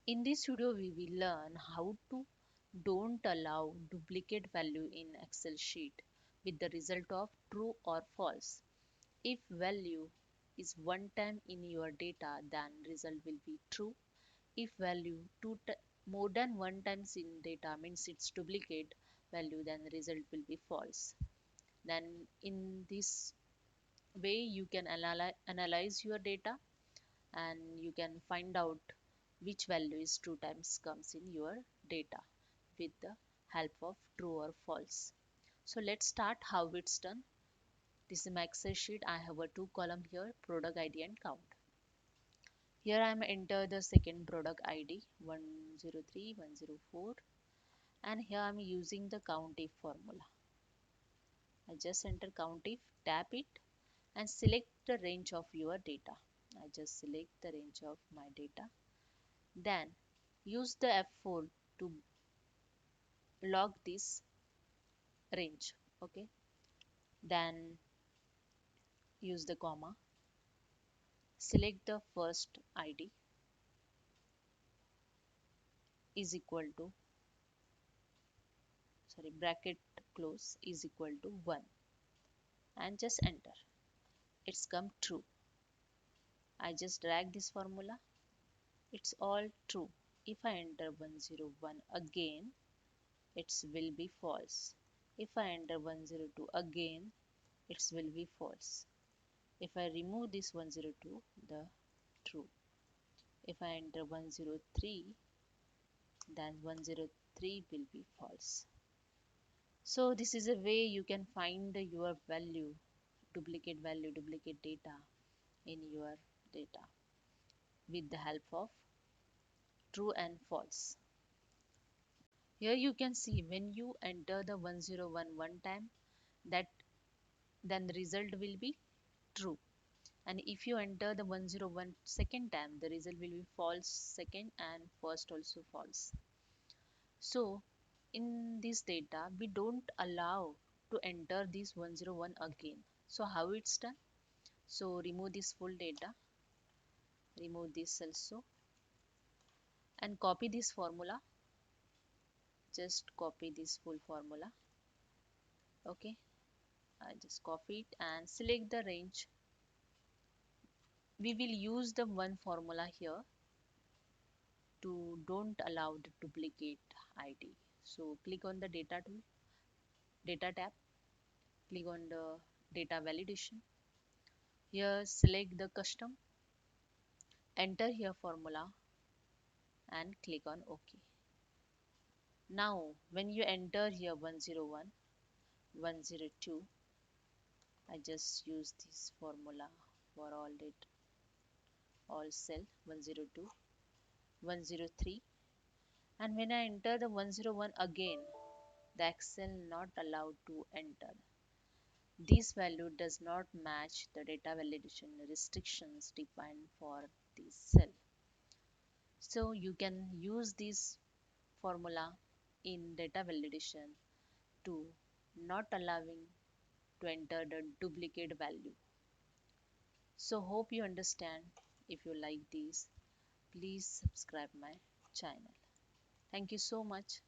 In this video, we will learn how to don't allow duplicate value in Excel sheet with the result of true or false. If value is one time in your data, then result will be true. If value more than one times in data means it's duplicate value, then the result will be false. Then in this way you can analyze your data and you can find out which value is two times comes in your data with the help of true or false. So let's start how it's done. This is my Excel sheet. I have a two column here, product ID and count. Here I am enter the second product ID 103104, and here I am using the count if formula. I just enter count if, tap it and select the range of your data. I just select the range of my data. Then use the F4 to log this range. Okay. Then use the comma. Select the first ID is equal to, sorry, bracket close is equal to 1 and just enter. It's come true. I just drag this formula. It's all true. If I enter 101 again, it will be false. If I enter 102 again, it will be false. If I remove this 102, the true. If I enter 103, then 103 will be false. So this is a way you can find your value, duplicate data in your data with the help of true and false. Here you can see when you enter the 101 one time, that then the result will be true. And if you enter the 101 second time, the result will be false second and first also false. So in this data, we don't allow to enter this 101 again. So how it's done? So remove this full data, remove this also, and copy this formula. Just copy this full formula. Okay, I just copy it and select the range. We will use the one formula here to don't allow the duplicate ID. So click on the data tool, data tab, click on the data validation. Here select the custom, enter here formula and click on OK. Now when you enter here 101, 102, I just use this formula for all cell 102, 103, and when I enter the 101 again, the Excel not allowed to enter. This value does not match the data validation restrictions defined for this cell. So you can use this formula in data validation to not allowing to enter the duplicate value. So hope you understand. If you like this, please subscribe my channel. Thank you so much.